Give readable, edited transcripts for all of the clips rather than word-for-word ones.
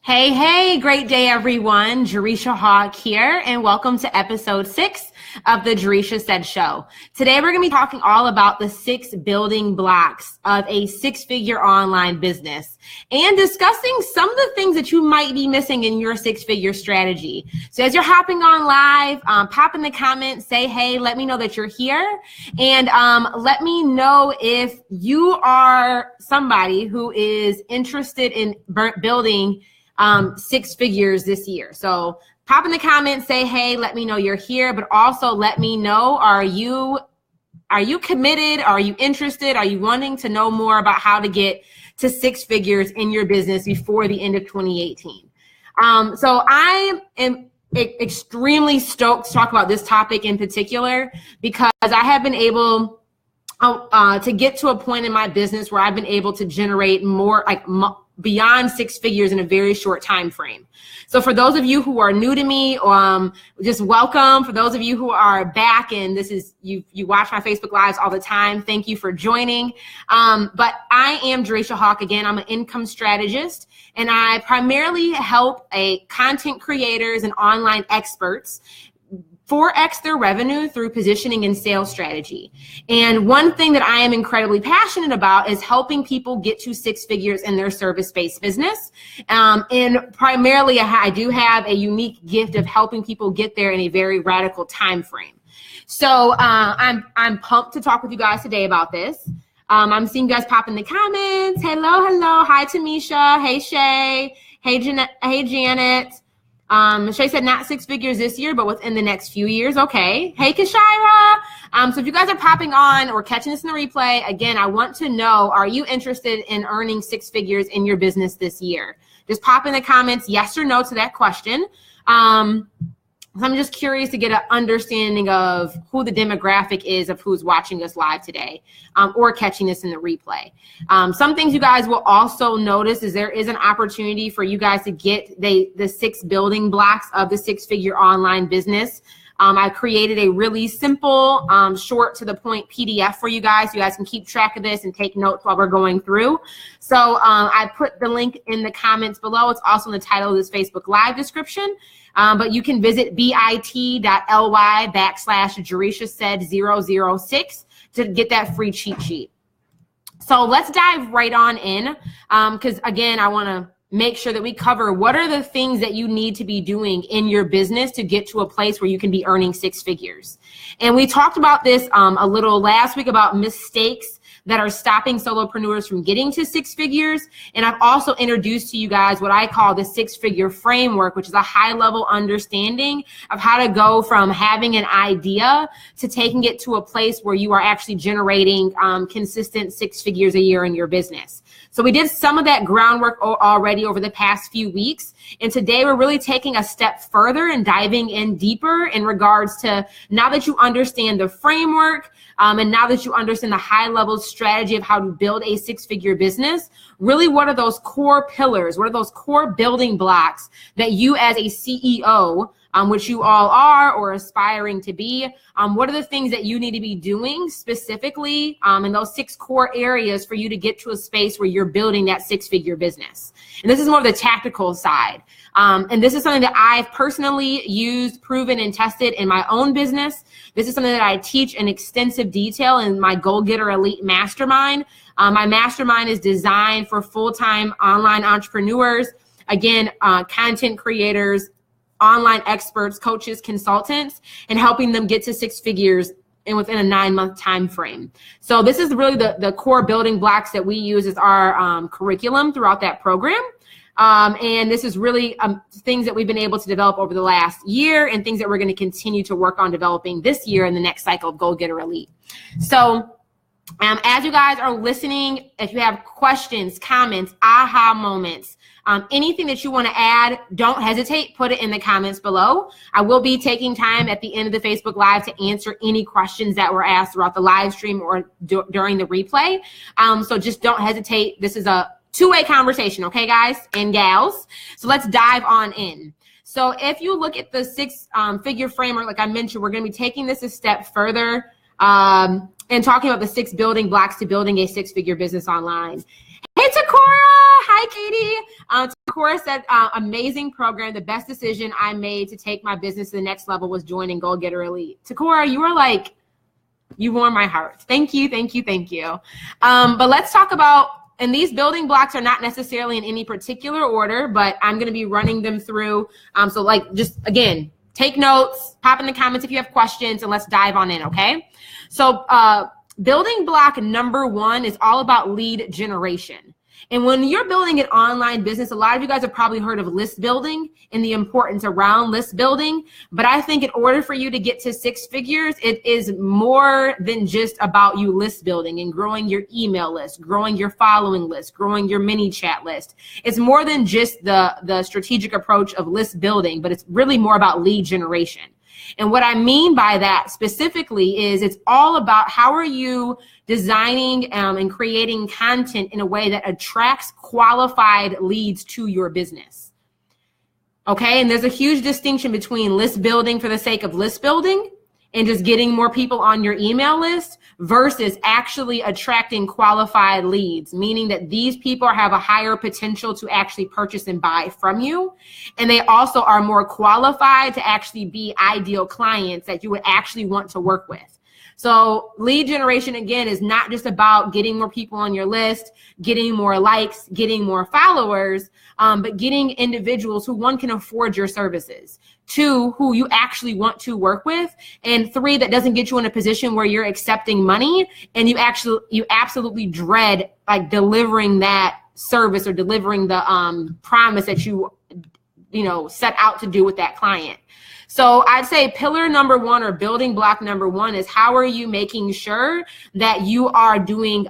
Hey, great day, everyone. Jereshia Hawk here, and welcome to episode 6 of the Jereshia Said Show. Today, we're going to be talking all about the 6 building blocks of a 6-figure online business and discussing some of the things that you might be missing in your 6-figure strategy. So as you're hopping on live, pop in the comments, say, hey, let me know that you're here, and let me know if you are somebody who is interested in building 6 figures this year. So pop in the comments, say, hey, let me know you're here, but also let me know, are you committed? Are you interested? Are you wanting to know more about how to get to 6 figures in your business before the end of 2018? So I am extremely stoked to talk about this topic in particular because I have been able to get to a point in my business where I've been able to generate more, beyond 6 figures in a very short time frame. So for those of you who are new to me, just welcome. For those of you who are back and this is you watch my Facebook Lives all the time, thank you for joining. But I am Jereshia Hawk again. I'm an income strategist, and I primarily help content creators and online experts 4x their revenue through positioning and sales strategy. And one thing that I am incredibly passionate about is helping people get to 6 figures in their service-based business. And primarily, I do have a unique gift of helping people get there in a very radical time frame. So I'm pumped to talk with you guys today about this. I'm seeing you guys pop in the comments. Hello. Hi, Tamisha. Hey, Shay. Hey, Janet. Shay said not 6 figures this year, but within the next few years. Okay. Hey, Kashira. So if you guys are popping on or catching this in the replay, again, I want to know, are you interested in earning 6 figures in your business this year? Just pop in the comments, yes or no to that question. I'm just curious to get an understanding of who the demographic is of who's watching us live today, or catching this in the replay. Some things you guys will also notice is there is an opportunity for you guys to get the 6 building blocks of the 6-figure online business. I created a really simple, short to the point PDF for you guys. You guys can keep track of this and take notes while we're going through. So I put the link in the comments below. It's also in the title of this Facebook Live description. But you can visit bit.ly/Jereshia said 006 to get that free cheat sheet. So let's dive right on in, because again, I want to make sure that we cover what are the things that you need to be doing in your business to get to a place where you can be earning 6 figures. And we talked about this a little last week about mistakes that are stopping solopreneurs from getting to 6 figures. And I've also introduced to you guys what I call the 6-figure framework, which is a high-level understanding of how to go from having an idea to taking it to a place where you are actually generating consistent 6 figures a year in your business. So we did some of that groundwork already over the past few weeks. And today we're really taking a step further and diving in deeper in regards to, now that you understand the framework, and now that you understand the high-level strategy of how to build a 6-figure business, really what are those core pillars? What are those core building blocks that you as a CEO, which you all are or aspiring to be, what are the things that you need to be doing specifically in those 6 core areas for you to get to a space where you're building that 6-figure business? And this is more of the tactical side. And this is something that I've personally used, proven, and tested in my own business. This is something that I teach in extensive detail in my Goal Getter Elite Mastermind. My mastermind is designed for full-time online entrepreneurs, again, content creators, online experts, coaches, consultants, and helping them get to 6 figures and within a 9-month time frame. So this is really the core building blocks that we use as our curriculum throughout that program. And this is really things that we've been able to develop over the last year and things that we're going to continue to work on developing this year in the next cycle of Goal Getter Elite. So as you guys are listening, if you have questions, comments, aha moments, anything that you want to add, don't hesitate, put it in the comments below. I will be taking time at the end of the Facebook Live to answer any questions that were asked throughout the live stream or during the replay. So just don't hesitate. This is a two-way conversation, okay, guys and gals? So let's dive on in. So if you look at the 6-figure framework, like I mentioned, we're going to be taking this a step further and talking about the 6 building blocks to building a 6-figure business online. Hey, Takora. Hi, Katie. Takora said, amazing program. The best decision I made to take my business to the next level was joining Go Getter Elite. Takora, you are like, you warm my heart. Thank you, thank you, thank you. But let's talk about, and these building blocks are not necessarily in any particular order, but I'm going to be running them through. So like, just again, take notes, pop in the comments if you have questions, and let's dive on in, okay? So building block number 1 is all about lead generation. And when you're building an online business, a lot of you guys have probably heard of list building and the importance around list building. But I think in order for you to get to 6 figures, it is more than just about you list building and growing your email list, growing your following list, growing your mini chat list. It's more than just the strategic approach of list building, but it's really more about lead generation. And what I mean by that specifically is it's all about how are you designing and creating content in a way that attracts qualified leads to your business. Okay, and there's a huge distinction between list building for the sake of list building and just getting more people on your email list versus actually attracting qualified leads, meaning that these people have a higher potential to actually purchase and buy from you. And they also are more qualified to actually be ideal clients that you would actually want to work with. So lead generation, again, is not just about getting more people on your list, getting more likes, getting more followers, but getting individuals who, 1, can afford your services, 2, who you actually want to work with, and 3, that doesn't get you in a position where you're accepting money and you absolutely dread like delivering that service or delivering the promise that you set out to do with that client. So I'd say pillar number 1 or building block number 1 is how are you making sure that you are doing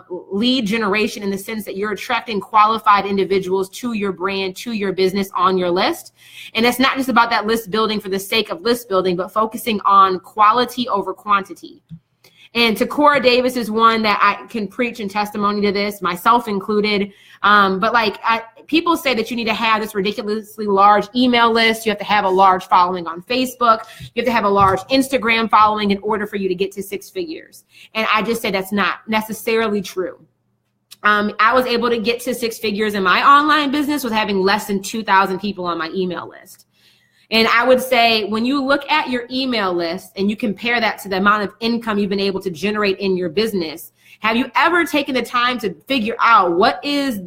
lead generation in the sense that you're attracting qualified individuals to your brand, to your business on your list. And it's not just about that list building for the sake of list building, but focusing on quality over quantity. And Takora Davis is one that I can preach and testimony to this, myself included. But like people say that you need to have this ridiculously large email list. You have to have a large following on Facebook. You have to have a large Instagram following in order for you to get to 6 figures. And I just say that's not necessarily true. I was able to get to 6 figures in my online business with having less than 2,000 people on my email list. And I would say when you look at your email list and you compare that to the amount of income you've been able to generate in your business, have you ever taken the time to figure out what is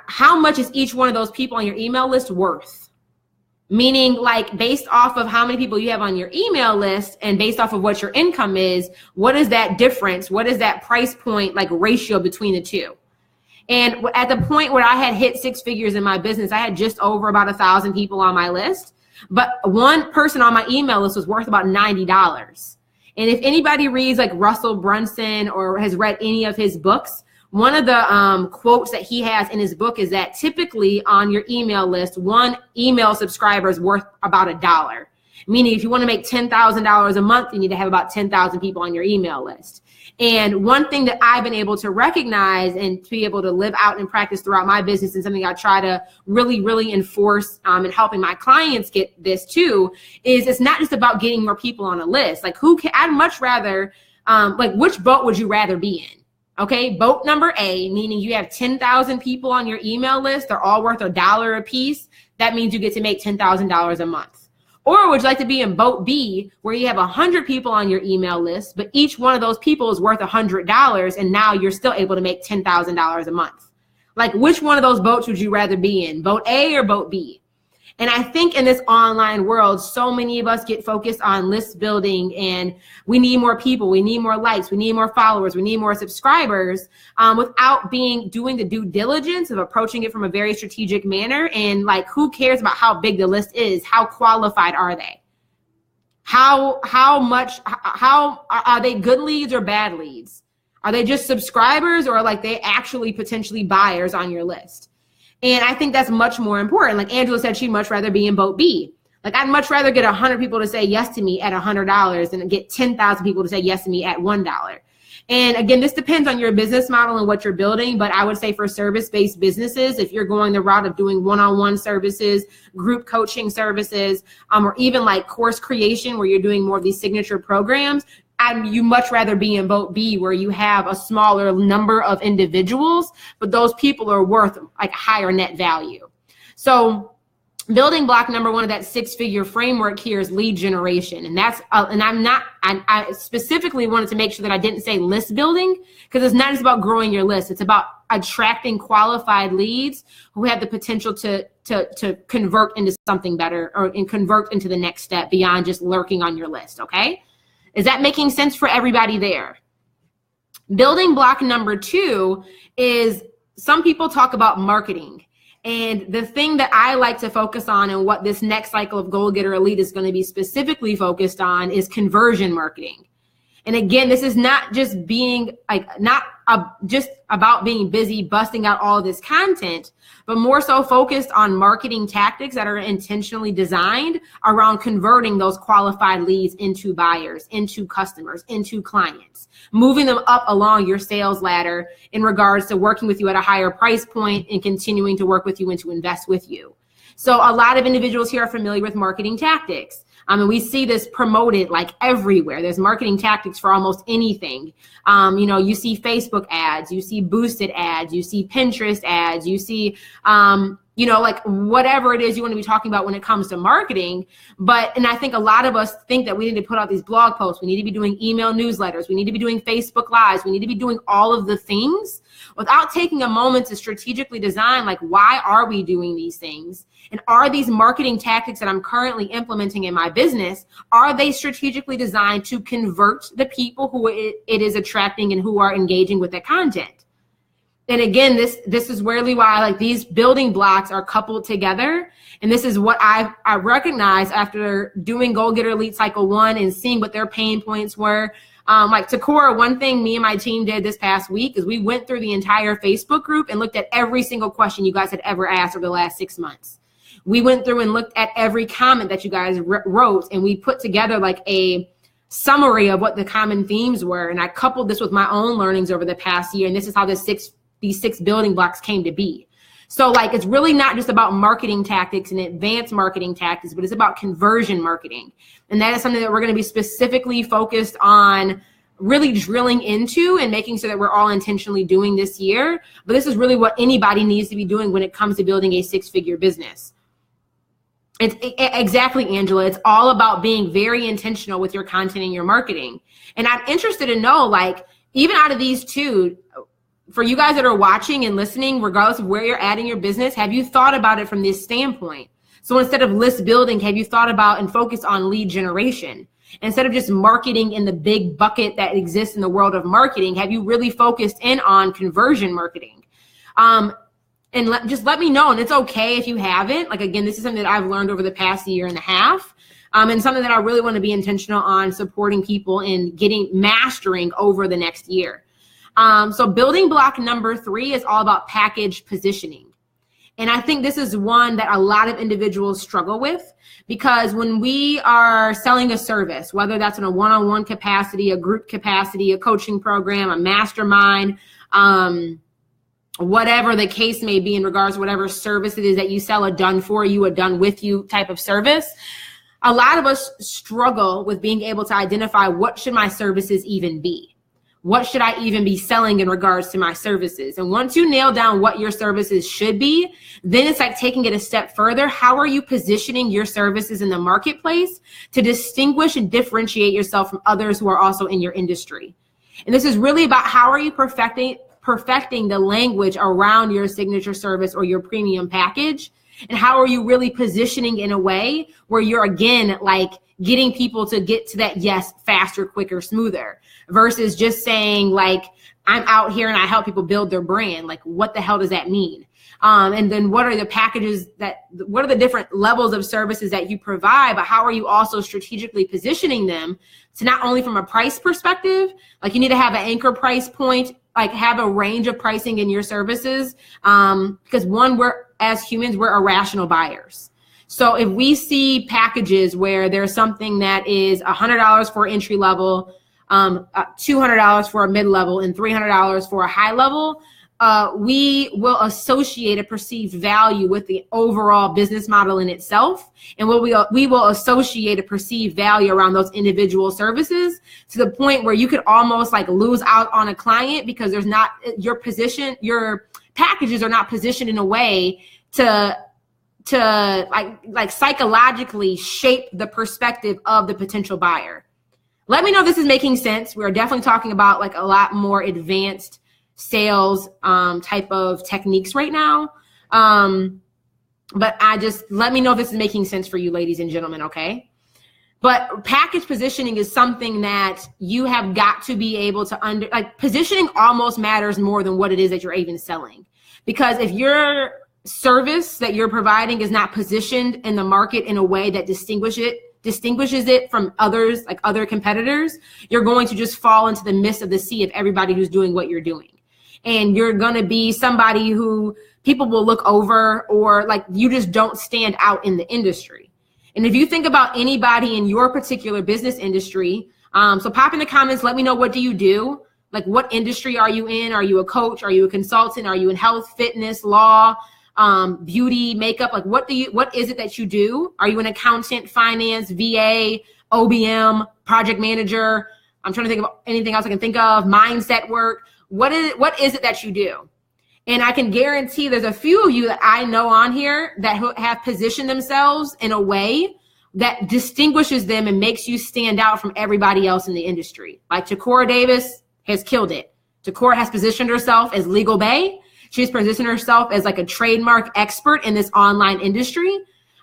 how much is each one of those people on your email list worth? Meaning like based off of how many people you have on your email list and based off of what your income is, what is that difference? What is that price point like ratio between the two? And at the point where I had hit 6 figures in my business, I had just over about 1,000 people on my list, but one person on my email list was worth about $90. And if anybody reads like Russell Brunson or has read any of his books, one of the quotes that he has in his book is that typically on your email list, 1 email subscriber is worth about $1. Meaning if you want to make $10,000 a month, you need to have about 10,000 people on your email list. And one thing that I've been able to recognize and to be able to live out and practice throughout my business, and something I try to really, really enforce in helping my clients get this too, is it's not just about getting more people on a list. Like I'd much rather, like which boat would you rather be in? Okay, boat number A, meaning you have 10,000 people on your email list. They're all worth $1 a piece. That means you get to make $10,000 a month. Or would you like to be in boat B, where you have 100 people on your email list, but each one of those people is worth $100, and now you're still able to make $10,000 a month? Like, which one of those boats would you rather be in, boat A or boat B? And I think in this online world, so many of us get focused on list building and we need more people, we need more likes, we need more followers, we need more subscribers, without doing the due diligence of approaching it from a very strategic manner. And like, who cares about how big the list is? How qualified are they? How are they good leads or bad leads? Are they just subscribers, or like they actually potentially buyers on your list? And I think that's much more important. Like Angela said, she'd much rather be in boat B. Like I'd much rather get 100 people to say yes to me at $100 than get 10,000 people to say yes to me at $1. And again, this depends on your business model and what you're building. But I would say for service-based businesses, if you're going the route of doing one-on-one services, group coaching services, or even like course creation where you're doing more of these signature programs, you much rather be in boat B, where you have a smaller number of individuals, but those people are worth like higher net value. So building block number one of that 6-figure framework here is lead generation. And that's, I specifically wanted to make sure that I didn't say list building, because it's not just about growing your list. It's about attracting qualified leads who have the potential to convert into something better, and convert into the next step beyond just lurking on your list. Okay. Is that making sense for everybody there? Building block number 2 is, some people talk about marketing. And the thing that I like to focus on, and what this next cycle of Goal Getter Elite is going to be specifically focused on, is conversion marketing. And again, this is not just being just about being busy busting out all of this content, but more so focused on marketing tactics that are intentionally designed around converting those qualified leads into buyers, into customers, into clients, moving them up along your sales ladder in regards to working with you at a higher price point and continuing to work with you and to invest with you. So a lot of individuals here are familiar with marketing tactics. And we see this promoted like everywhere. There's marketing tactics for almost anything. You see Facebook ads, you see boosted ads, you see Pinterest ads, you see, like whatever it is you want to be talking about when it comes to marketing. And I think a lot of us think that we need to put out these blog posts. We need to be doing email newsletters. We need to be doing Facebook Lives. We need to be doing all of the things without taking a moment to strategically design, like, why are we doing these things? And are these marketing tactics that I'm currently implementing in my business, are they strategically designed to convert the people who it is attracting and who are engaging with the content? And again, this is really why like these building blocks are coupled together. And this is what I recognized after doing Goal Getter Elite Cycle 1 and seeing what their pain points were. Like Takora, one thing me and my team did this past week is we went through the entire Facebook group and looked at every single question you guys had ever asked over the last 6 months. We went through and looked at every comment that you guys wrote, and we put together like a summary of what the common themes were. And I coupled this with my own learnings over the past year. And this is how these 6 building blocks came to be. So like, it's really not just about marketing tactics and advanced marketing tactics, but it's about conversion marketing. And that is something that we're going to be specifically focused on really drilling into and making sure that we're all intentionally doing this year. But this is really what anybody needs to be doing when it comes to building a 6-figure business. It's exactly, Angela. It's all about being very intentional with your content and your marketing. And I'm interested to know, like, even out of these 2, for you guys that are watching and listening, regardless of where you're at in your business, have you thought about it from this standpoint? So instead of list building, have you thought about and focused on lead generation? Instead of just marketing in the big bucket that exists in the world of marketing, have you really focused in on conversion marketing? And just let me know. And it's okay if you haven't. Like, again, this is something that I've learned over the past 1.5 years. And something that I really want to be intentional on supporting people in mastering over the next year. So building block number 3 is all about package positioning. And I think this is one that a lot of individuals struggle with, because when we are selling a service, whether that's in a one-on-one capacity, a group capacity, a coaching program, a mastermind, whatever the case may be in regards to whatever service it is that you sell, a done for you, a done with you type of service, a lot of us struggle with being able to identify, what should my services even be? What should I even be selling in regards to my services? And once you nail down what your services should be, then it's like taking it a step further. How are you positioning your services in the marketplace to distinguish and differentiate yourself from others who are also in your industry? And this is really about, how are you perfecting the language around your signature service or your premium package? And how are you really positioning in a way where you're, again, like getting people to get to that yes faster, quicker, smoother, versus just saying like, I'm out here and I help people build their brand. Like, what the hell does that mean? And then what are the packages what are the different levels of services that you provide, but how are you also strategically positioning them to not only from a price perspective, like you need to have an anchor price point, like have a range of pricing in your services. Because as humans, we're irrational buyers. So if we see packages where there's something that is $100 for entry level, $200 for a mid level, and $300 for a high level, we will associate a perceived value with the overall business model in itself. And we will associate a perceived value around those individual services to the point where you could almost like lose out on a client because there's not your packages are not positioned in a way to like psychologically shape the perspective of the potential buyer. Let me know if this is making sense. We're definitely talking about like a lot more advanced sales type of techniques right now. But let me know if this is making sense for you, ladies and gentlemen, okay? But package positioning is something that you have got to be able to positioning almost matters more than what it is that you're even selling. Because if your service that you're providing is not positioned in the market in a way that distinguishes it from others, like other competitors, you're going to just fall into the midst of the sea of everybody who's doing what you're doing. And you're going to be somebody who people will look over, or like you just don't stand out in the industry. And if you think about anybody in your particular business industry, so pop in the comments, let me know, what do you do? Like, what industry are you in? Are you a coach? Are you a consultant? Are you in health, fitness, law, beauty, makeup? Like, what is it that you do? Are you an accountant, finance, VA, OBM, project manager? I'm trying to think of anything else I can think of, mindset work. What is it that you do? And I can guarantee there's a few of you that I know on here that have positioned themselves in a way that distinguishes them and makes you stand out from everybody else in the industry. Like Takora Davis has killed it. Takora has positioned herself as Legal Bae. She's positioned herself as like a trademark expert in this online industry.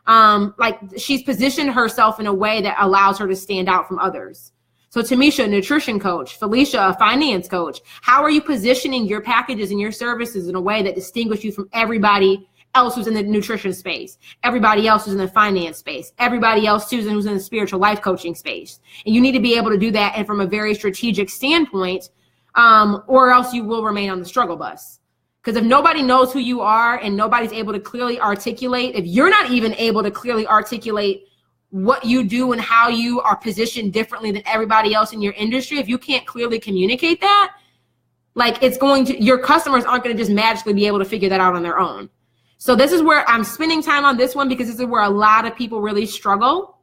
Like she's positioned herself in a way that allows her to stand out from others. So Tamisha, a nutrition coach, Felicia, a finance coach. How are you positioning your packages and your services in a way that distinguish you from everybody else who's in the nutrition space, everybody else who's in the finance space, everybody else who's in the spiritual life coaching space? And you need to be able to do that, and from a very strategic standpoint, or else you will remain on the struggle bus. Because if nobody knows who you are and nobody's able to clearly articulate, if you're not even able to clearly articulate what you do and how you are positioned differently than everybody else in your industry, if you can't clearly communicate that, like your customers aren't going to just magically be able to figure that out on their own. So this is where I'm spending time on this one, because this is where a lot of people really struggle.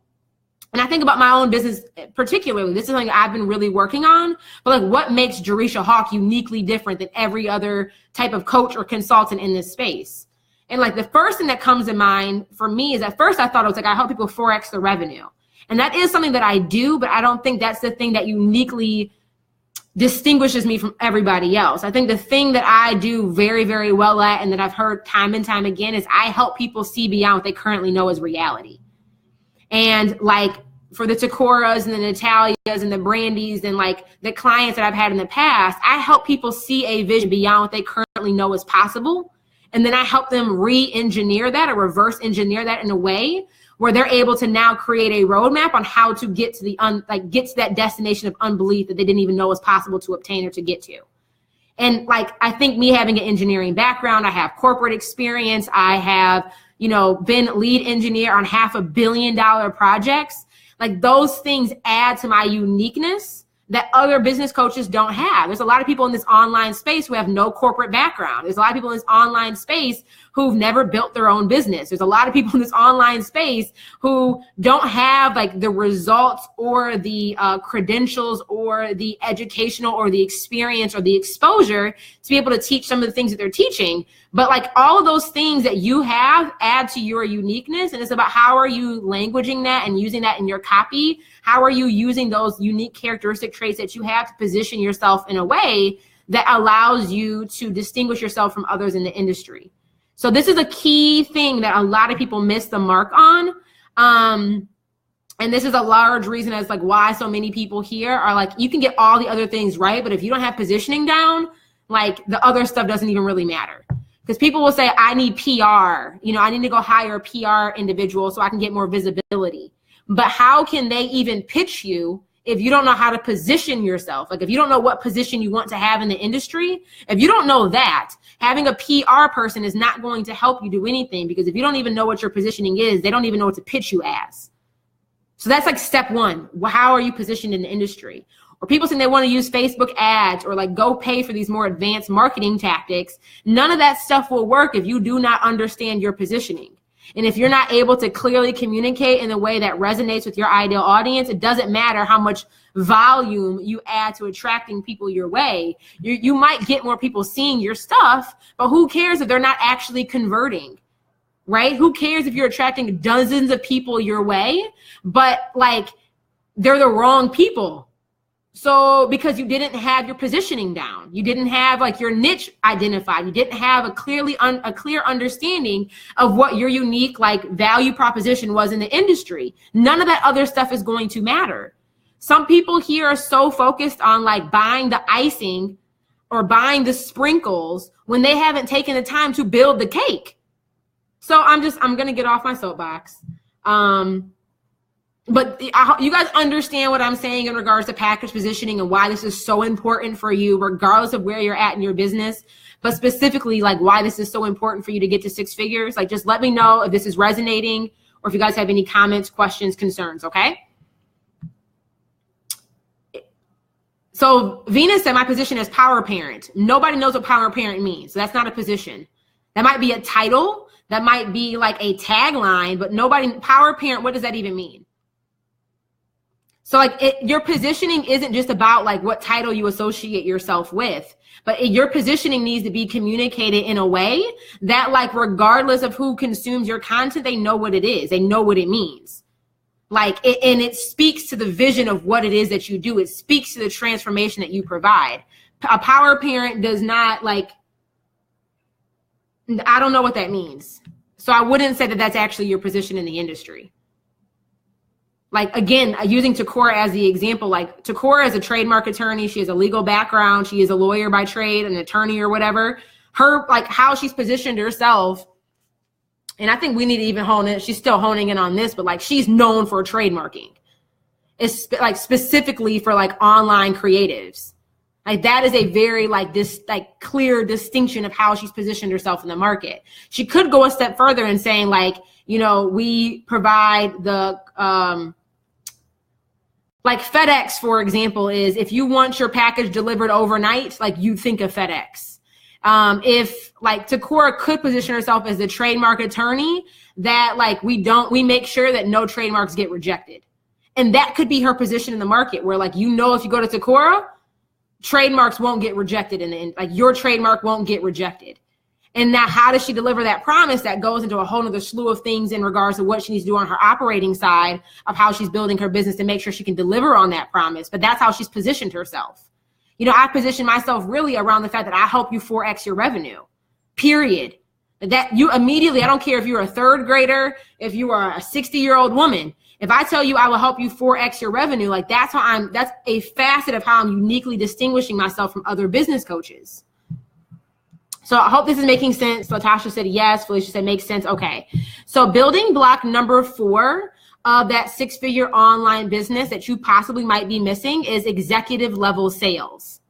And I think about my own business particularly. This is something I've been really working on. But like, what makes Jereshia Hawk uniquely different than every other type of coach or consultant in this space? And like the first thing that comes to mind for me is, at first I thought it was like, I help people 4X their revenue. And that is something that I do, but I don't think that's the thing that uniquely distinguishes me from everybody else. I think the thing that I do very, very well at, and that I've heard time and time again, is I help people see beyond what they currently know as reality. And like for the Takoras and the Natalias and the Brandys and like the clients that I've had in the past, I help people see a vision beyond what they currently know is possible. And then I help them re-engineer that, or reverse engineer that in a way where they're able to now create a roadmap on how to get to get to that destination of unbelief that they didn't even know was possible to obtain or to get to. And like, I think me having an engineering background, I have corporate experience, I have, been lead engineer on $500 million projects. Like, those things add to my uniqueness that other business coaches don't have. There's a lot of people in this online space who have no corporate background. There's a lot of people in this online space who've never built their own business. There's a lot of people in this online space who don't have like the results or the credentials or the educational or the experience or the exposure to be able to teach some of the things that they're teaching. But like, all of those things that you have add to your uniqueness. And it's about, how are you languaging that and using that in your copy? How are you using those unique characteristic traits that you have to position yourself in a way that allows you to distinguish yourself from others in the industry? So this is a key thing that a lot of people miss the mark on. And this is a large reason as like why so many people here are like, you can get all the other things right, but if you don't have positioning down, like the other stuff doesn't even really matter. Because people will say, I need PR, I need to go hire a PR individual so I can get more visibility. But how can they even pitch you if you don't know how to position yourself? Like, if you don't know what position you want to have in the industry, if you don't know that, having a PR person is not going to help you do anything, because if you don't even know what your positioning is, they don't even know what to pitch you as. So that's like step one. How are you positioned in the industry? or people saying they want to use Facebook ads or like go pay for these more advanced marketing tactics, none of that stuff will work if you do not understand your positioning. And if you're not able to clearly communicate in a way that resonates with your ideal audience, it doesn't matter how much volume you add to attracting people your way. You might get more people seeing your stuff, but who cares if they're not actually converting, right? Who cares if you're attracting dozens of people your way, but like they're the wrong people? So because you didn't have your positioning down, you didn't have like your niche identified, you didn't have a clear understanding of what your unique like value proposition was in the industry. None of that other stuff is going to matter. Some people here are so focused on like buying the icing or buying the sprinkles when they haven't taken the time to build the cake. So I'm going to get off my soapbox. But you guys understand what I'm saying in regards to package positioning and why this is so important for you, regardless of where you're at in your business, but specifically like why this is so important for you to get to 6 figures. Like, just let me know if this is resonating or if you guys have any comments, questions, concerns. Okay. So Venus said, my position is power parent. Nobody knows what power parent means. So that's not a position. That might be a title. That might be like a tagline, but power parent, what does that even mean? So like your positioning isn't just about like what title you associate yourself with, but your positioning needs to be communicated in a way that like regardless of who consumes your content, they know what it is. They know what it means. Like and it speaks to the vision of what it is that you do. It speaks to the transformation that you provide. A power parent does not like, I don't know what that means. So I wouldn't say that that's actually your position in the industry. Like, again, using Takora as the example, like Takora is a trademark attorney. She has a legal background. She is a lawyer by trade, an attorney or whatever. Her, like how she's positioned herself. And I think we need to even hone it. She's still honing in on this, but like she's known for trademarking. It's like specifically for like online creatives. Like that is a very like this like clear distinction of how she's positioned herself in the market. She could go a step further and saying like, you know, we provide the like FedEx, for example, is if you want your package delivered overnight, like you think of FedEx. If like Takora could position herself as the trademark attorney that like we make sure that no trademarks get rejected. And that could be her position in the market where like, you know, if you go to Takora, trademarks won't get rejected like your trademark won't get rejected. And now how does she deliver that promise? That goes into a whole nother slew of things in regards to what she needs to do on her operating side of how she's building her business to make sure she can deliver on that promise. But that's how she's positioned herself. You know, I position myself really around the fact that I help you 4X your revenue, period. That you immediately, I don't care if you're a 3rd grader, if you are a 60-year-old woman, if I tell you I will help you 4X your revenue, like that's a facet of how I'm uniquely distinguishing myself from other business coaches. So I hope this is making sense. Latasha said yes. Felicia said makes sense. Okay. So building block number 4 of that 6-figure online business that you possibly might be missing is executive level sales.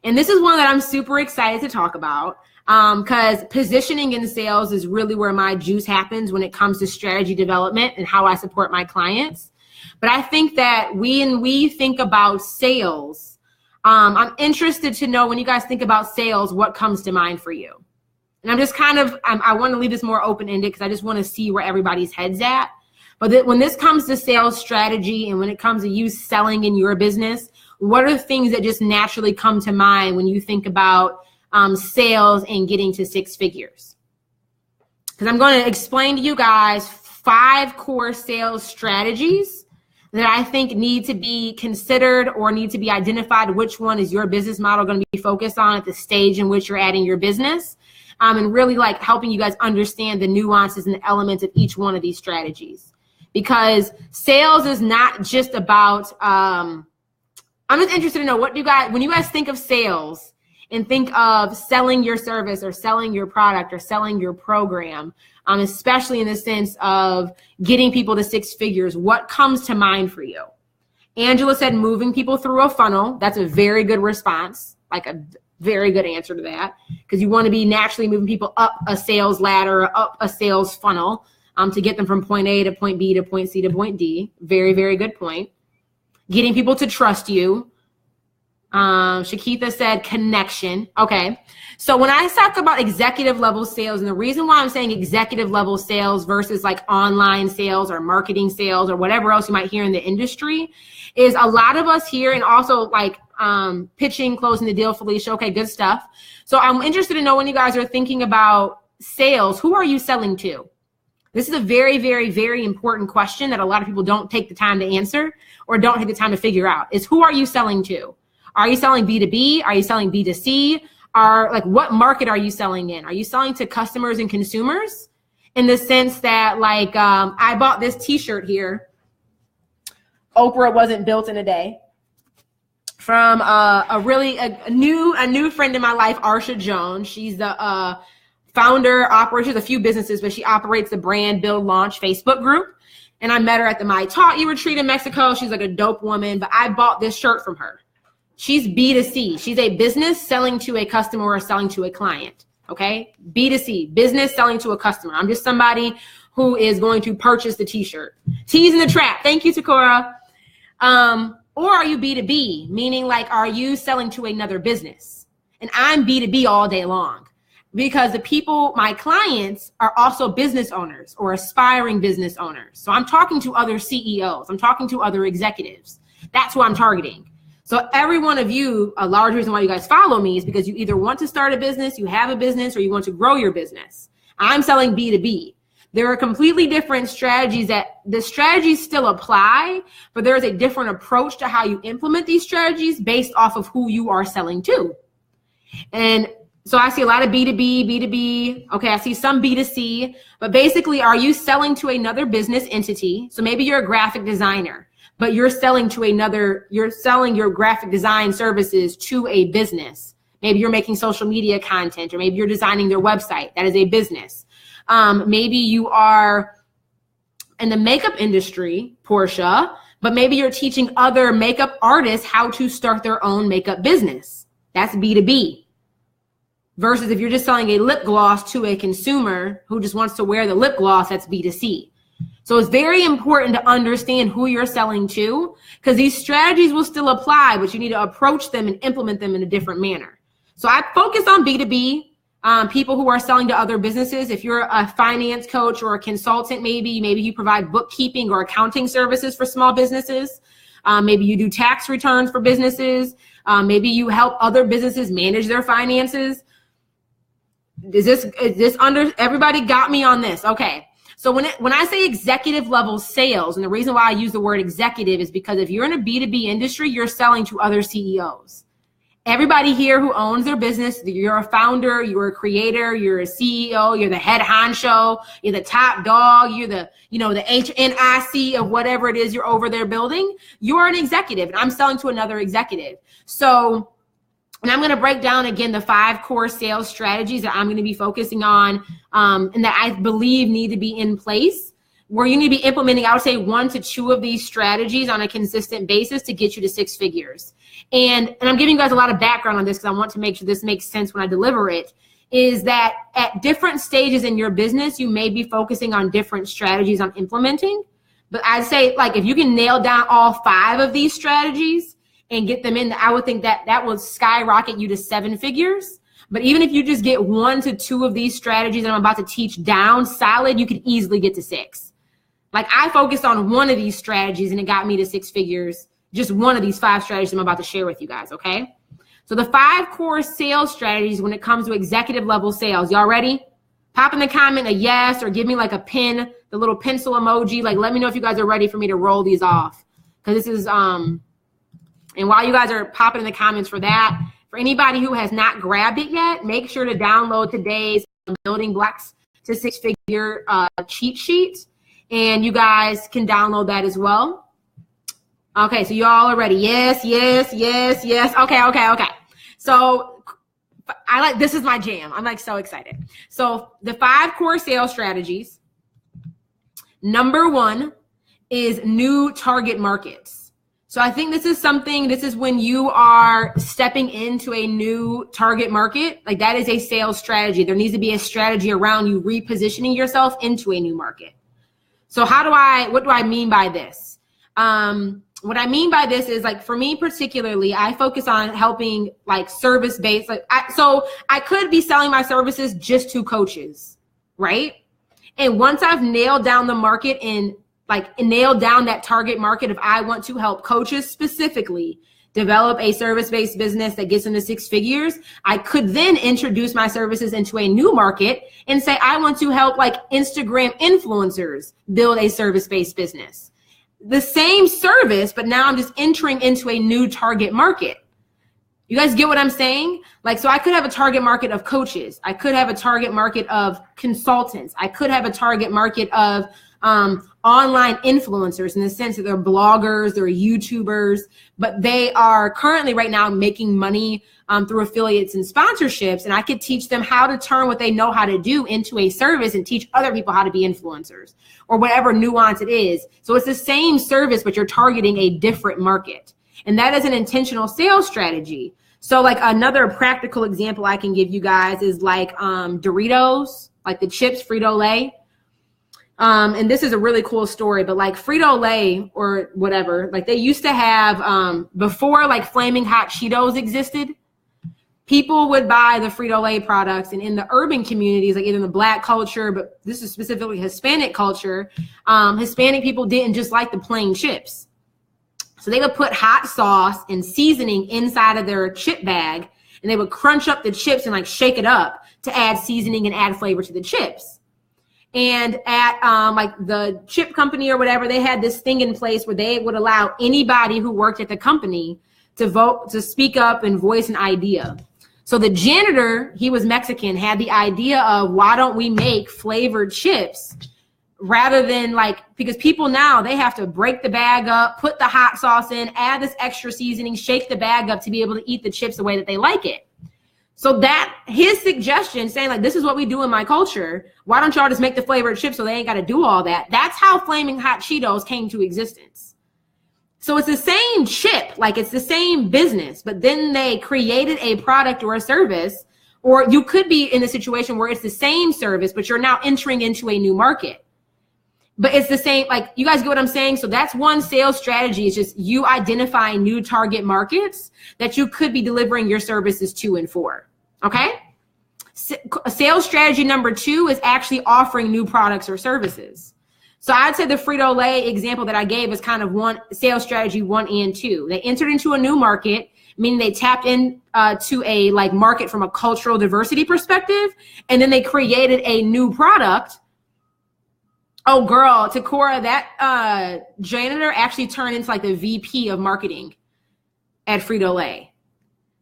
And this is one that I'm super excited to talk about because positioning in sales is really where my juice happens when it comes to strategy development and how I support my clients. But I think that when we think about sales, I'm interested to know when you guys think about sales, what comes to mind for you? And I'm just I want to leave this more open-ended because I just want to see where everybody's head's at. But when this comes to sales strategy and when it comes to you selling in your business, what are the things that just naturally come to mind when you think about sales and getting to 6 figures? Because I'm going to explain to you guys 5 core sales strategies that I think need to be considered or need to be identified. Which one is your business model going to be focused on at the stage in which you're adding your business? And really like helping you guys understand the nuances and the elements of each one of these strategies. Because sales is not just about, I'm just interested to know when you guys think of sales and think of selling your service or selling your product or selling your program, especially in the sense of getting people to 6 figures, what comes to mind for you? Angela said moving people through a funnel. That's a very good response, like a very good answer to that, because you want to be naturally moving people up a sales ladder, or up a sales funnel to get them from point A to point B to point C to point D. Very, very good point. getting people to trust you. Shakitha said connection. Okay. So when I talk about executive level sales, and the reason why I'm saying executive level sales versus like online sales or marketing sales or whatever else you might hear in the industry is a lot of us here, and also like pitching, closing the deal, Felicia. Okay, good stuff. So I'm interested to know when you guys are thinking about sales, who are you selling to? This is a very, very, very important question that a lot of people don't take the time to answer or don't take the time to figure out is who are you selling to? Are you selling B2B? Are you selling B2C? What market are you selling in? Are you selling to customers and consumers in the sense that like, I bought this t-shirt here. Oprah wasn't built in a day, from a new friend in my life, Arsha Jones. She's the founder, operates a few businesses, but she operates the Brand Build Launch Facebook group. And I met her at the My Taught You retreat in Mexico. She's like a dope woman, but I bought this shirt from her. She's B2C. She's a business selling to a customer or selling to a client. Okay. B2C, business selling to a customer. I'm just somebody who is going to purchase the t-shirt. Tease in the trap. Thank you, Takora. Or are you B2B? Meaning like, are you selling to another business? And I'm B2B all day long because the people, my clients, are also business owners or aspiring business owners. So I'm talking to other CEOs. I'm talking to other executives. That's who I'm targeting. So every one of you, a large reason why you guys follow me is because you either want to start a business, you have a business, or you want to grow your business. I'm selling B2B. There are completely different strategies that the strategies still apply, but there is a different approach to how you implement these strategies based off of who you are selling to. And so I see a lot of B2B. Okay, I see some B2C, but basically, are you selling to another business entity? So maybe you're a graphic designer, but you're selling your graphic design services to a business. Maybe you're making social media content, or maybe you're designing their website. That is a business. Maybe you are in the makeup industry, Portia, but maybe you're teaching other makeup artists how to start their own makeup business. That's B2B. Versus if you're just selling a lip gloss to a consumer who just wants to wear the lip gloss, that's B2C. So it's very important to understand who you're selling to, because these strategies will still apply, but you need to approach them and implement them in a different manner. So I focus on B2B, people who are selling to other businesses. If you're a finance coach or a consultant, maybe you provide bookkeeping or accounting services for small businesses. Maybe you do tax returns for businesses. Maybe you help other businesses manage their finances. Is this under, everybody got me on this? Okay. So when I say executive level sales, and the reason why I use the word executive is because if you're in a B2B industry, you're selling to other CEOs. Everybody here who owns their business, you're a founder, you're a creator, you're a CEO, you're the head honcho, you're the top dog, you're the HNIC of whatever it is you're over there building. You're an executive, and I'm selling to another executive. So, and I'm going to break down again the 5 core sales strategies that I'm going to be focusing on, and that I believe need to be in place, where you need to be implementing, I would say 1 to 2 of these strategies on a consistent basis to get you to 6 figures. And I'm giving you guys a lot of background on this because I want to make sure this makes sense when I deliver it, is that at different stages in your business, you may be focusing on different strategies on implementing. But I'd say, like, if you can nail down all 5 of these strategies and get them in, I would think that will skyrocket you to 7 figures. But even if you just get 1 to 2 of these strategies that I'm about to teach down solid, you could easily get to 6. Like, I focused on 1 of these strategies and it got me to 6 figures. Just 1 of these 5 strategies I'm about to share with you guys, okay? So the 5 core sales strategies when it comes to executive level sales. Y'all ready? Pop in the comment a yes, or give me like a pin, the little pencil emoji. Like, let me know if you guys are ready for me to roll these off. Because this is, and while you guys are popping in the comments for that, for anybody who has not grabbed it yet, make sure to download today's Building Blocks to 6 Figure cheat sheet. And you guys can download that as well. Okay, so y'all are ready. Yes. Okay. So this is my jam. I'm like so excited. So the 5 core sales strategies. Number 1 is new target markets. So I think this is when you are stepping into a new target market. Like, that is a sales strategy. There needs to be a strategy around you repositioning yourself into a new market. So what do I mean by this? what I mean by this is like, for me particularly, I focus on helping like service-based, so I could be selling my services just to coaches, right? And once I've nailed down the market and like nailed down that target market, if I want to help coaches specifically develop a service-based business that gets into 6 figures, I could then introduce my services into a new market and say, I want to help like Instagram influencers build a service-based business. The same service, but now I'm just entering into a new target market. You guys get what I'm saying? Like, so I could have a target market of coaches. I could have a target market of consultants. I could have a target market of online influencers, in the sense that they're bloggers, they're YouTubers, but they are currently right now making money through affiliates and sponsorships. And I could teach them how to turn what they know how to do into a service and teach other people how to be influencers or whatever nuance it is. So it's the same service, but you're targeting a different market. And that is an intentional sales strategy. So like another practical example I can give you guys is like Doritos, like the chips, Frito-Lay. And this is a really cool story, but like Frito-Lay or whatever, like they used to have, before like Flaming Hot Cheetos existed, people would buy the Frito-Lay products. And in the urban communities, like either in the Black culture, but this is specifically Hispanic culture, Hispanic people didn't just like the plain chips. So they would put hot sauce and seasoning inside of their chip bag, and they would crunch up the chips and like shake it up to add seasoning and add flavor to the chips. And at like the chip company or whatever, they had this thing in place where they would allow anybody who worked at the company to vote, to speak up and voice an idea. So the janitor, he was Mexican, had the idea of, why don't we make flavored chips rather than like, because people now, they have to break the bag up, put the hot sauce in, add this extra seasoning, shake the bag up to be able to eat the chips the way that they like it. So that his suggestion, saying like, this is what we do in my culture, why don't y'all just make the flavored chips so they ain't got to do all that? That's how Flaming Hot Cheetos came to existence. So it's the same chip, like it's the same business, but then they created a product or a service, or you could be in a situation where it's the same service, but you're now entering into a new market. But it's the same, like, you guys get what I'm saying? So that's one sales strategy. It's just you identifying new target markets that you could be delivering your services to and for. Okay? Sales strategy number 2 is actually offering new products or services. So I'd say the Frito-Lay example that I gave is kind of one sales strategy 1 and 2. They entered into a new market, meaning they tapped in to a like market from a cultural diversity perspective, and then they created a new product. Oh, girl, Takora, that janitor actually turned into like the VP of marketing at Frito-Lay.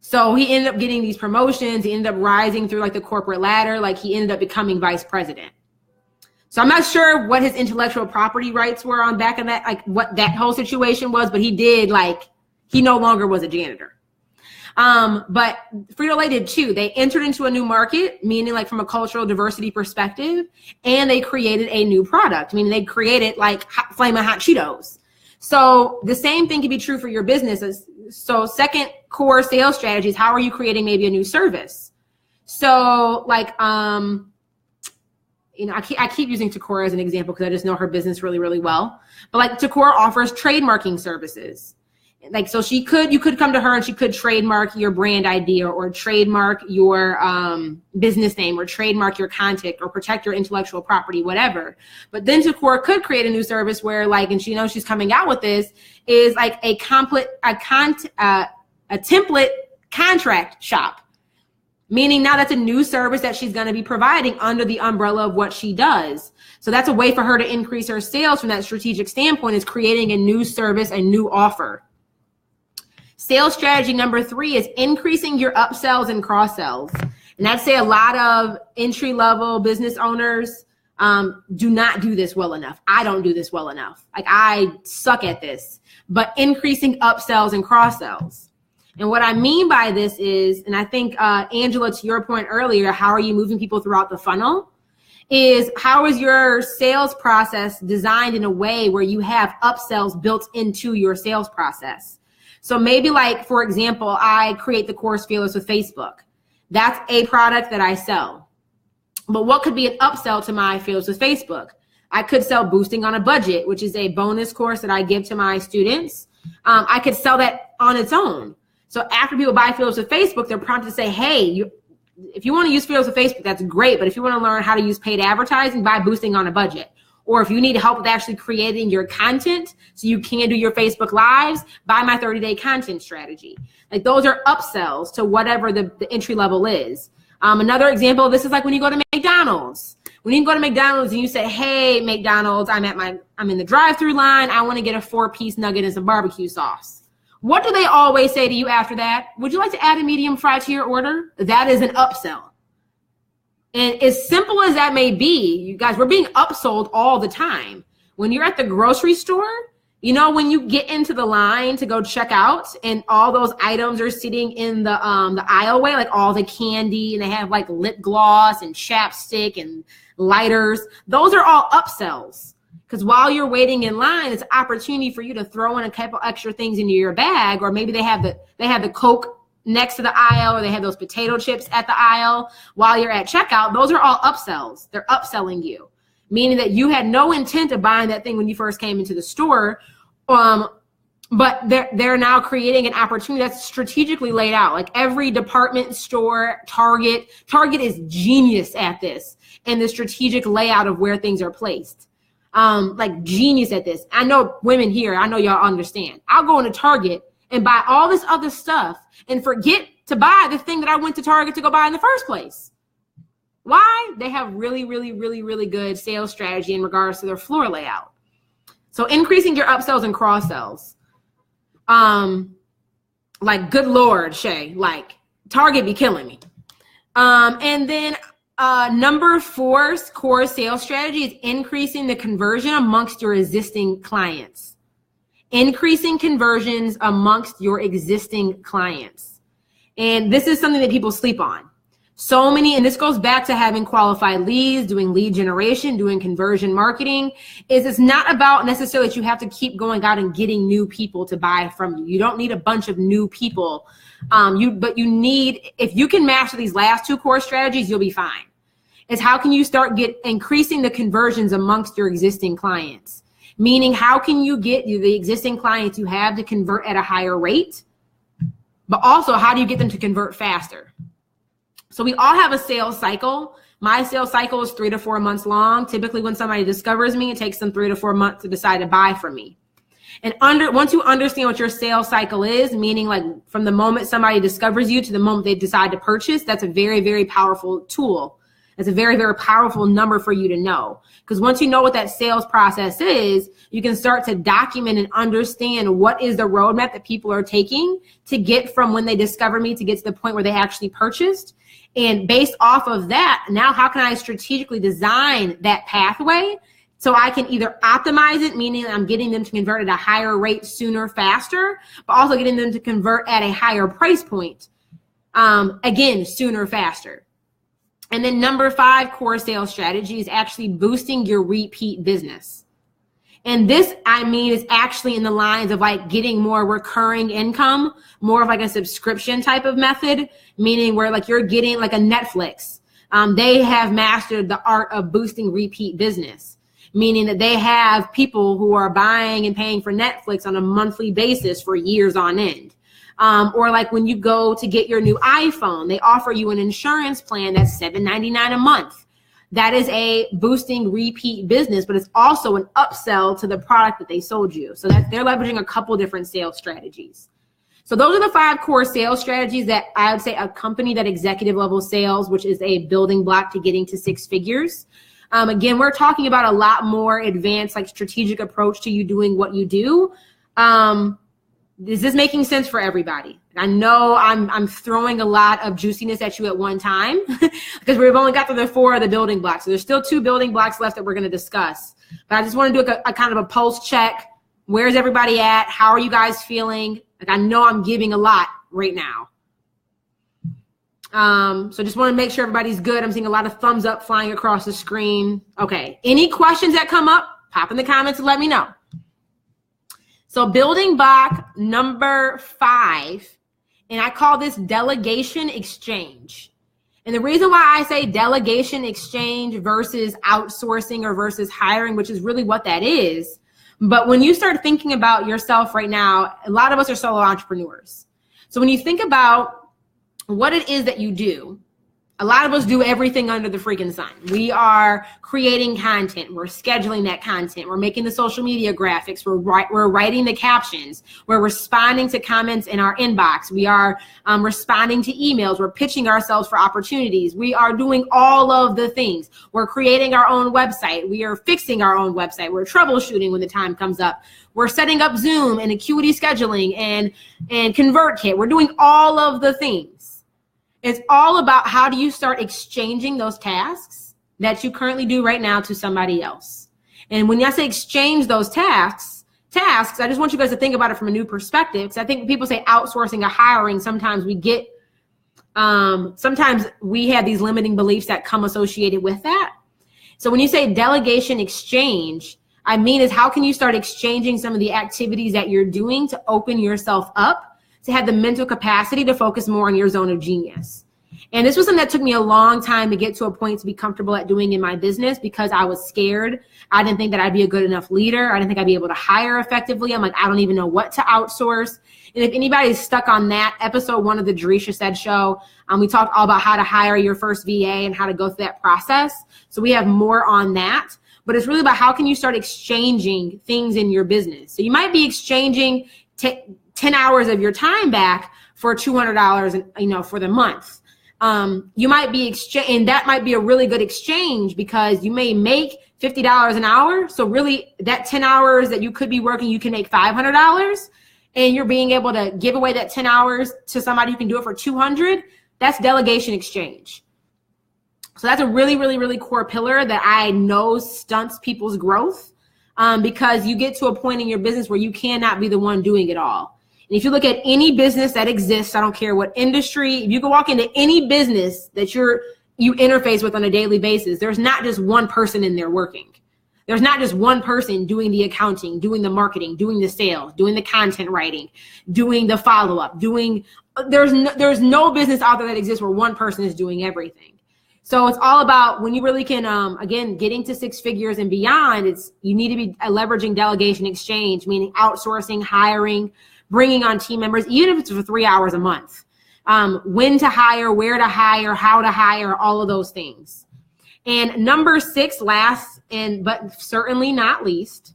So he ended up getting these promotions. He ended up rising through like the corporate ladder. Like he ended up becoming vice president. So I'm not sure what his intellectual property rights were on back of that, like what that whole situation was, but he did, like, he no longer was a janitor. But Frito-Lay did too. They entered into a new market, meaning like from a cultural diversity perspective, and they created a new product, meaning they created like Flamin' Hot Cheetos. So the same thing can be true for your businesses. So second core sales strategy is, how are you creating maybe a new service? So like, you know, I keep using Takora as an example because I just know her business really, really well. But like Takora offers trademarking services. Like, so you could come to her and she could trademark your brand idea or trademark your business name or trademark your content or protect your intellectual property, whatever. But then Takora could create a new service where like, and she knows she's coming out with this, is like a template contract shop. Meaning now that's a new service that she's going to be providing under the umbrella of what she does. So that's a way for her to increase her sales from that strategic standpoint, is creating a new service, a new offer. Sales strategy number 3 is increasing your upsells and cross sells. And I'd say a lot of entry-level business owners do not do this well enough. I don't do this well enough. Like, I suck at this. But increasing upsells and cross sells. And what I mean by this is, and I think, Angela, to your point earlier, how are you moving people throughout the funnel? Is how is your sales process designed in a way where you have upsells built into your sales process? So maybe like, for example, I create the course Fearless with Facebook. That's a product that I sell. But what could be an upsell to my Fearless with Facebook? I could sell Boosting on a Budget, which is a bonus course that I give to my students. I could sell that on its own. So after people buy affiliates with Facebook, they're prompted to say, hey, if you want to use affiliates with Facebook, that's great. But if you want to learn how to use paid advertising, buy boosting on a budget. Or if you need help with actually creating your content so you can do your Facebook Lives, buy my 30-day content strategy. Like those are upsells to whatever the entry level is. Another example of this is like when you go to McDonald's. When you go to McDonald's and you say, hey, McDonald's, I'm in the drive-through line. I want to get a 4-piece nugget and some barbecue sauce. What do they always say to you after that? Would you like to add a medium fry to your order? That is an upsell. And as simple as that may be, you guys, we're being upsold all the time. When you're at the grocery store, you know, when you get into the line to go check out and all those items are sitting in the aisleway, like all the candy, and they have like lip gloss and chapstick and lighters. Those are all upsells. Because while you're waiting in line, it's an opportunity for you to throw in a couple extra things into your bag, or maybe they have the Coke next to the aisle, or they have those potato chips at the aisle while you're at checkout. Those are all upsells. They're upselling you, meaning that you had no intent of buying that thing when you first came into the store, but they're now creating an opportunity that's strategically laid out. Like every department store, Target is genius at this, and the strategic layout of where things are placed. Like genius at this. I know women here, I know y'all understand. I'll go into Target and buy all this other stuff and forget to buy the thing that I went to Target to go buy in the first place. Why? They have really, really, really, really good sales strategy in regards to their floor layout. So increasing your upsells and cross sells. Like, good Lord, Shay, like Target be killing me. And then number 4 core sales strategy is increasing the conversion amongst your existing clients. Increasing conversions amongst your existing clients. And this is something that people sleep on. So many, and this goes back to having qualified leads, doing lead generation, doing conversion marketing, is it's not about necessarily that you have to keep going out and getting new people to buy from you. You don't need a bunch of new people. But you need, if you can master these last 2 core strategies, you'll be fine. It's how can you start increasing the conversions amongst your existing clients? Meaning, how can you get the existing clients you have to convert at a higher rate? But also, how do you get them to convert faster? So we all have a sales cycle. My sales cycle is 3 to 4 months long. Typically, when somebody discovers me, it takes them 3 to 4 months to decide to buy from me. And once you understand what your sales cycle is, meaning like from the moment somebody discovers you to the moment they decide to purchase, that's a very, very powerful tool. It's a very, very powerful number for you to know. Because once you know what that sales process is, you can start to document and understand what is the roadmap that people are taking to get from when they discover me to get to the point where they actually purchased. And based off of that, now how can I strategically design that pathway so I can either optimize it, meaning I'm getting them to convert at a higher rate sooner, faster, but also getting them to convert at a higher price point, again, sooner, faster. And then number 5 core sales strategy is actually boosting your repeat business. And this, I mean, is actually in the lines of like getting more recurring income, more of like a subscription type of method, meaning where like you're getting like a Netflix. They have mastered the art of boosting repeat business, meaning that they have people who are buying and paying for Netflix on a monthly basis for years on end. Or like when you go to get your new iPhone, they offer you an insurance plan that's $7.99 a month. That is a boosting repeat business, but it's also an upsell to the product that they sold you. So that they're leveraging a couple different sales strategies. So those are the 5 core sales strategies that I would say accompany that executive level sales, which is a building block to getting to 6 figures. Again, we're talking about a lot more advanced, like strategic approach to you doing what you do. Is this making sense for everybody? I know I'm throwing a lot of juiciness at you at one time because we've only got to the 4 of the building blocks. So there's still 2 building blocks left that we're going to discuss. But I just want to do a kind of a pulse check. Where's everybody at? How are you guys feeling? Like I know I'm giving a lot right now. So just want to make sure everybody's good. I'm seeing a lot of thumbs up flying across the screen. Okay. Any questions that come up, pop in the comments and let me know. So building block number 5, and I call this delegation exchange. And the reason why I say delegation exchange versus outsourcing or versus hiring, which is really what that is, But when you start thinking about yourself right now, a lot of us are solo entrepreneurs. So when you think about what it is that you do, a lot of us do everything under the freaking sun. We are creating content. We're scheduling that content. We're making the social media graphics. We're writing the captions. We're responding to comments in our inbox. We are responding to emails. We're pitching ourselves for opportunities. We are doing all of the things. We're creating our own website. We are fixing our own website. We're troubleshooting when the time comes up. We're setting up Zoom and Acuity scheduling and ConvertKit. We're doing all of the things. It's all about how do you start exchanging those tasks that you currently do right now to somebody else. And when I say exchange those tasks, I just want you guys to think about it from a new perspective. Because I think when people say outsourcing or hiring, sometimes we have these limiting beliefs that come associated with that. So when you say delegation exchange, I mean is how can you start exchanging some of the activities that you're doing to open yourself up to have the mental capacity to focus more on your zone of genius. And this was something that took me a long time to get to a point to be comfortable at doing in my business because I was scared. I didn't think that I'd be a good enough leader. I didn't think I'd be able to hire effectively. I'm like, I don't even know what to outsource. And if anybody's stuck on that, episode 1 of the Jereshia Said Show, we talked all about how to hire your first VA and how to go through that process. So we have more on that. But it's really about how can you start exchanging things in your business. So you might be exchanging 10 hours of your time back for $200, for the month. You might be and that might be a really good exchange because you may make $50 an hour. So really that 10 hours that you could be working, you can make $500 and you're being able to give away that 10 hours to somebody who can do it for $200. That's delegation exchange. So that's a really, really, really core pillar that I know stunts people's growth because you get to a point in your business where you cannot be the one doing it all. And if you look at any business that exists, I don't care what industry, if you can walk into any business that you interface with on a daily basis, there's not just one person in there working. There's not just one person doing the accounting, doing the marketing, doing the sales, doing the content writing, doing the follow-up, there's no business out there that exists where one person is doing everything. So it's all about when you really can, again, getting to 6 figures and beyond, you need to be leveraging delegation exchange, meaning outsourcing, hiring, bringing on team members, even if it's for 3 hours a month. When to hire, where to hire, how to hire, all of those things. And number 6, last but certainly not least,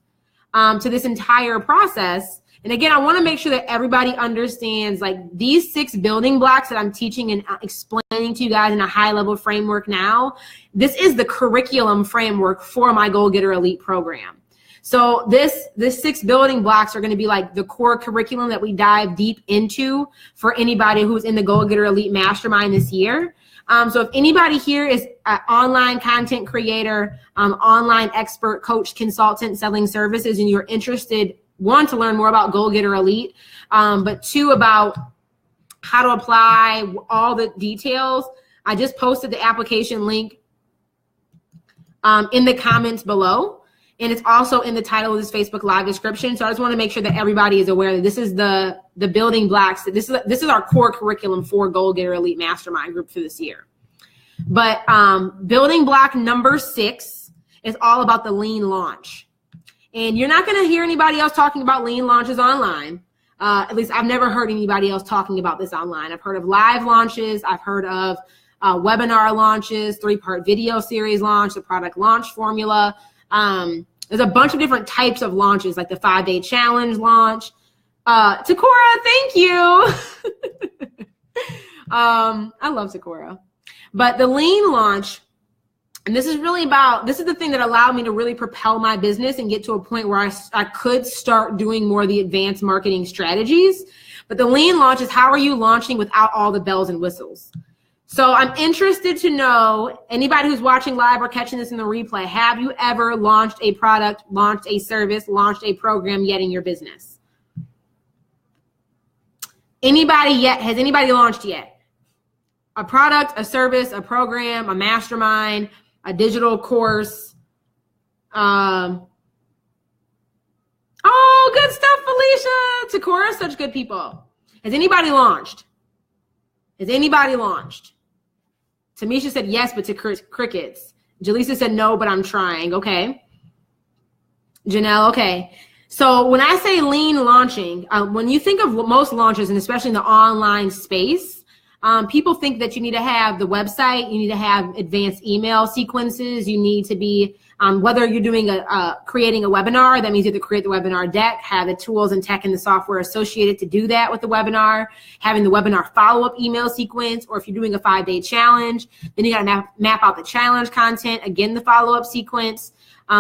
to this entire process. And again, I want to make sure that everybody understands like these 6 building blocks that I'm teaching and explaining to you guys in a high level framework now. This is the curriculum framework for my Goal Getter Elite program. So this 6 building blocks are going to be like the core curriculum that we dive deep into for anybody who's in the Goal Getter Elite Mastermind this year. So if anybody here is an online content creator, online expert, coach, consultant, selling services, and you're interested, 1, to learn more about Goal Getter Elite, but 2, about how to apply all the details, I just posted the application link in the comments below. And it's also in the title of this Facebook Live description. So I just want to make sure that everybody is aware that this is the building blocks. This is our core curriculum for Goal Getter Elite Mastermind group for this year. But building block number 6 is all about the lean launch. And you're not going to hear anybody else talking about lean launches online. At least I've never heard anybody else talking about this online. I've heard of live launches. I've heard of webinar launches, 3-part video series launch, the product launch formula. There's a bunch of different types of launches, like the 5-day challenge launch. Takora, thank you. I love Takora. But the lean launch, and this is the thing that allowed me to really propel my business and get to a point where I could start doing more of the advanced marketing strategies. But the lean launch is how are you launching without all the bells and whistles? So I'm interested to know, anybody who's watching live or catching this in the replay, have you ever launched a product, launched a service, launched a program yet in your business? Anybody yet? Has anybody launched yet? A product, a service, a program, a mastermind, a digital course. Oh, good stuff, Felicia. Takora, such good people. Has anybody launched? Has anybody launched? Tamisha said yes, but to crickets. Jaleesa said no, but I'm trying. Okay. Janelle, okay. So when I say lean launching, when you think of most launches, and especially in the online space, people think that you need to have the website, you need to have advanced email sequences, you need to be, whether you're doing creating a webinar, that means you have to create the webinar deck, have the tools and tech and the software associated to do that with the webinar, having the webinar follow-up email sequence, or if you're doing a 5-day challenge, then you got to map out the challenge content, again, the follow-up sequence.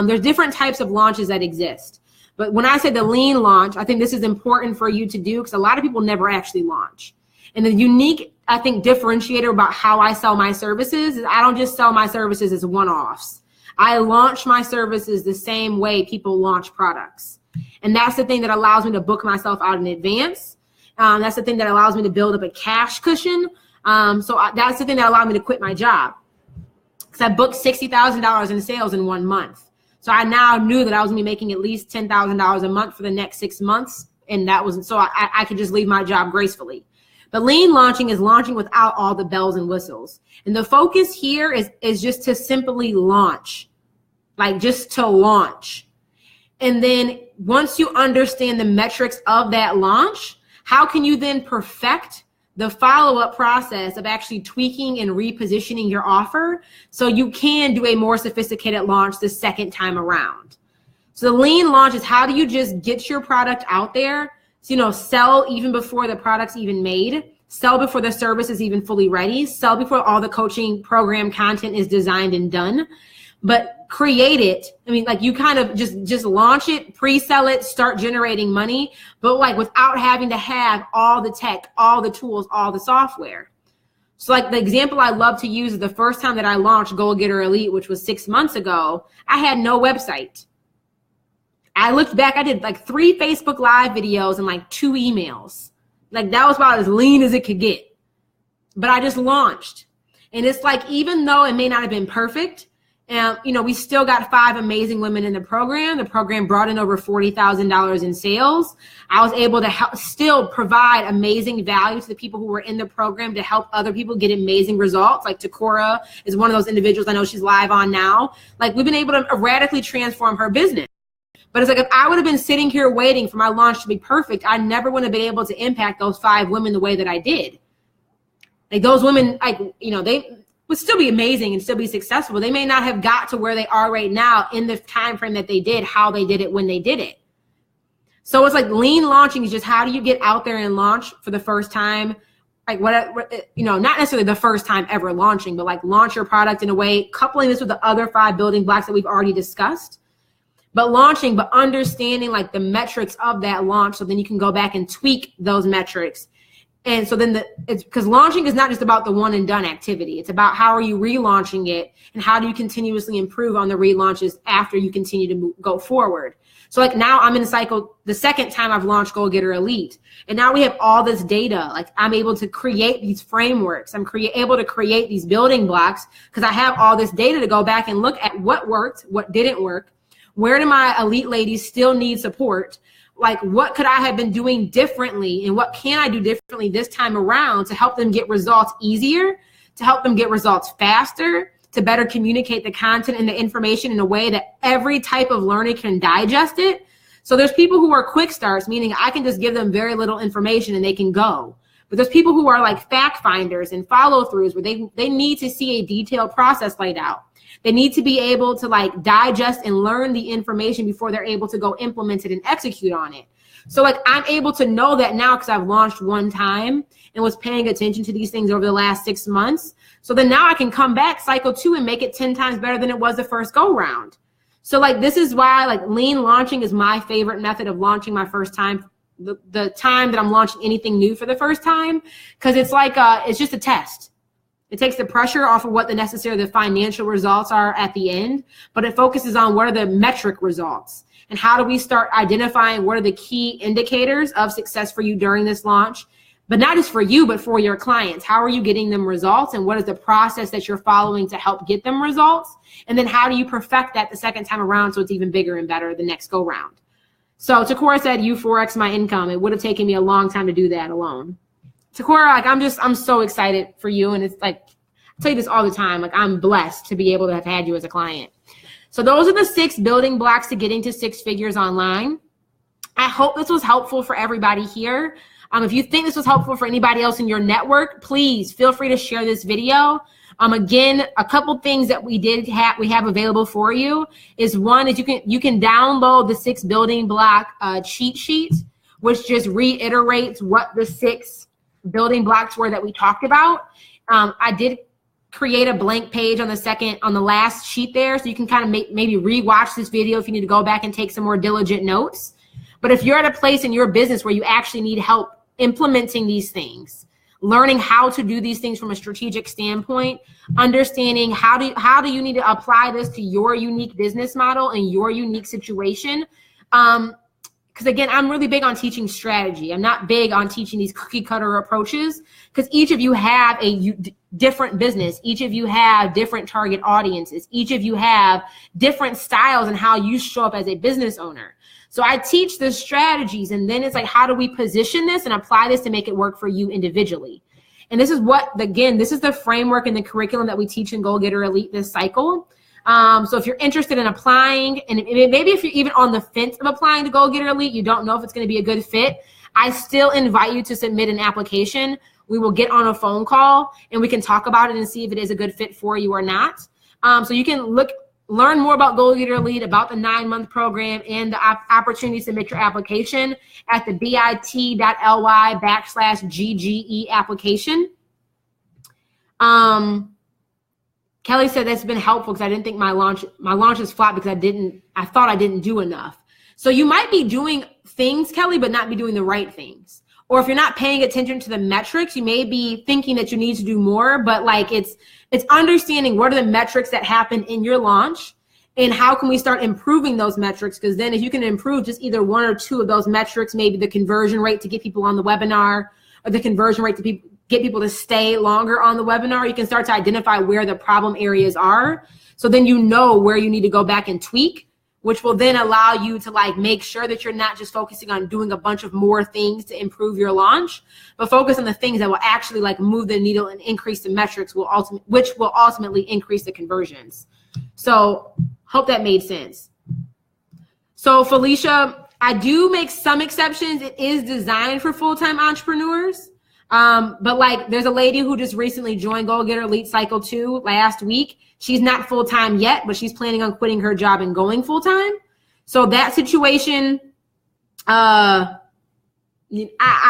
There's different types of launches that exist. But when I say the lean launch, I think this is important for you to do because a lot of people never actually launch. And the unique, I think, differentiator about how I sell my services is I don't just sell my services as one-offs. I launch my services the same way people launch products. And that's the thing that allows me to book myself out in advance. That's the thing that allows me to build up a cash cushion. That's the thing that allowed me to quit my job. Because I booked $60,000 in sales in 1 month. So I now knew that I was going to be making at least $10,000 a month for the next 6 months. And that wasn't, so I could just leave my job gracefully. But lean launching is launching without all the bells and whistles. And the focus here is just to simply launch, like just to launch. And then once you understand the metrics of that launch, how can you then perfect the follow-up process of actually tweaking and repositioning your offer so you can do a more sophisticated launch the second time around? So the lean launch is how do you just get your product out there, so, sell even before the product's even made, sell before the service is even fully ready, sell before all the coaching program content is designed and done, but create it. I mean, like you kind of just launch it, pre-sell it, start generating money, but like without having to have all the tech, all the tools, all the software. So like the example I love to use is the first time that I launched Goal Getter Elite, which was 6 months ago, I had no website. I looked back, I did like 3 Facebook Live videos and like 2 emails. Like that was about as lean as it could get. But I just launched. And it's like, even though it may not have been perfect, we still got 5 amazing women in the program. The program brought in over $40,000 in sales. I was able to still provide amazing value to the people who were in the program to help other people get amazing results. Like Takora is one of those individuals. I know she's live on now. Like we've been able to radically transform her business. But it's like if I would have been sitting here waiting for my launch to be perfect, I never would have been able to impact those 5 women the way that I did. Like those women, they would still be amazing and still be successful. They may not have got to where they are right now in the time frame that they did, how they did it, when they did it. So it's like lean launching is just how do you get out there and launch for the first time? Like not necessarily the first time ever launching, but like launch your product in a way, coupling this with the other 5 building blocks that we've already discussed. But launching, but understanding like the metrics of that launch, so then you can go back and tweak those metrics. And so then it's because launching is not just about the one and done activity. It's about how are you relaunching it and how do you continuously improve on the relaunches after you continue to go forward. So like now I'm in a cycle, the second time I've launched Goal Getter Elite. And now we have all this data. Like I'm able to create these frameworks. I'm able to create these building blocks because I have all this data to go back and look at what worked, what didn't work. Where do my elite ladies still need support? Like what could I have been doing differently and what can I do differently this time around to help them get results easier, to help them get results faster, to better communicate the content and the information in a way that every type of learner can digest it. So there's people who are quick starts, meaning I can just give them very little information and they can go. But there's people who are like fact finders and follow throughs where they need to see a detailed process laid out. They need to be able to like digest and learn the information before they're able to go implement it and execute on it. So like I'm able to know that now because I've launched one time and was paying attention to these things over the last 6 months. So then now I can come back cycle 2 and make it 10 times better than it was the first go round. So like this is why like lean launching is my favorite method of launching my first time, the time that I'm launching anything new for the first time, because it's like it's just a test. It takes the pressure off of what the financial results are at the end, but it focuses on what are the metric results and how do we start identifying what are the key indicators of success for you during this launch, but not just for you, but for your clients. How are you getting them results and what is the process that you're following to help get them results? And then how do you perfect that the second time around so it's even bigger and better the next go round? So Takora said, you 4X my income. It would have taken me a long time to do that alone. Takora, like I'm so excited for you. And it's like, I tell you this all the time, like I'm blessed to be able to have had you as a client. So those are the 6 building blocks to getting to 6 figures online. I hope this was helpful for everybody here. If you think this was helpful for anybody else in your network, please feel free to share this video. Again, a couple things that we have available for you is one is you can download the 6 building block cheat sheet, which just reiterates what the 6 building blocks were that we talked about. I did create a blank page on the last sheet there, so you can kind of maybe rewatch this video if you need to go back and take some more diligent notes. But if you're at a place in your business where you actually need help implementing these things, learning how to do these things from a strategic standpoint, understanding how do you need to apply this to your unique business model and your unique situation. Because again, I'm really big on teaching strategy. I'm not big on teaching these cookie cutter approaches, because each of you have a different business. Each of you have different target audiences. Each of you have different styles and how you show up as a business owner. So I teach the strategies, and then it's like, how do we position this and apply this to make it work for you individually? And this is this is the framework and the curriculum that we teach in Goal Getter Elite this cycle. So if you're interested in applying, and maybe if you're even on the fence of applying to Goal Getter Elite, you don't know if it's going to be a good fit, I still invite you to submit an application. We will get on a phone call and we can talk about it and see if it is a good fit for you or not. So you can learn more about Goal Getter Elite, about the 9-month program, and the opportunity to submit your application at the bit.ly/GGE application. Kelly said that's been helpful because I didn't think my launch is flat because I thought I didn't do enough. So you might be doing things, Kelly, but not be doing the right things. Or if you're not paying attention to the metrics, you may be thinking that you need to do more, but like it's understanding what are the metrics that happen in your launch and how can we start improving those metrics? Because then if you can improve just either 1 or 2 of those metrics, maybe the conversion rate to get people on the webinar or the conversion rate to get people to stay longer on the webinar, you can start to identify where the problem areas are. So then you know where you need to go back and tweak, which will then allow you to like make sure that you're not just focusing on doing a bunch of more things to improve your launch, but focus on the things that will actually like move the needle and increase the metrics, which will ultimately increase the conversions. So hope that made sense. So Felicia, I do make some exceptions. It is designed for full-time entrepreneurs. But like there's a lady who just recently joined Goal Getter Elite Cycle 2 last week. She's not full-time yet, but she's planning on quitting her job and going full-time. So that situation, I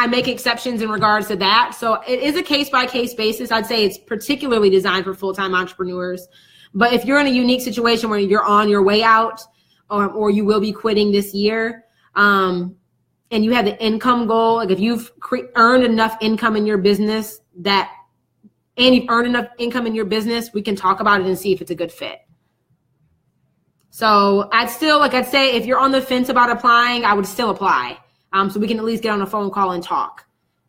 make exceptions in regards to that. So it is a case-by-case basis. I'd say it's particularly designed for full-time entrepreneurs. But if you're in a unique situation where you're on your way out or you will be quitting this year, and you have the income goal, like if you've earned enough income in your business we can talk about it and see if it's a good fit. So I'd say if you're on the fence about applying, I would still apply. So we can at least get on a phone call and talk,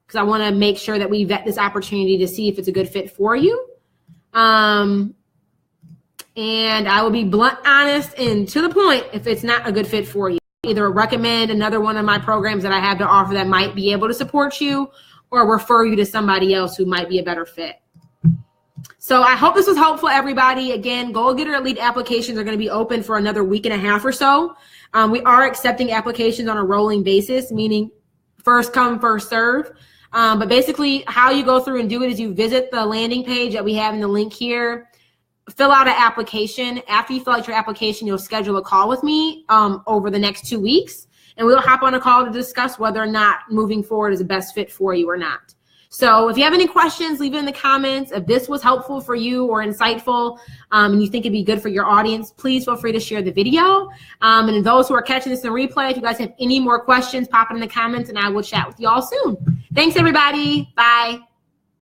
because I want to make sure that we vet this opportunity to see if it's a good fit for you. And I will be blunt, honest, and to the point if it's not a good fit for you. Either recommend another one of my programs that I have to offer that might be able to support you, or refer you to somebody else who might be a better fit. So I hope this was helpful, everybody. Again, Goal Getter Elite applications are going to be open for another week and a half or so. We are accepting applications on a rolling basis, meaning first come, first serve. But basically how you go through and do it is you visit the landing page that we have in the link here, fill out an application. After you fill out your application, you'll schedule a call with me over the next 2 weeks, and we'll hop on a call to discuss whether or not moving forward is the best fit for you or not. So if you have any questions, leave it in the comments. If this was helpful for you or insightful, and you think it'd be good for your audience, please feel free to share the video. And those who are catching this in replay, if you guys have any more questions, pop it in the comments and I will chat with you all soon. Thanks, everybody. Bye.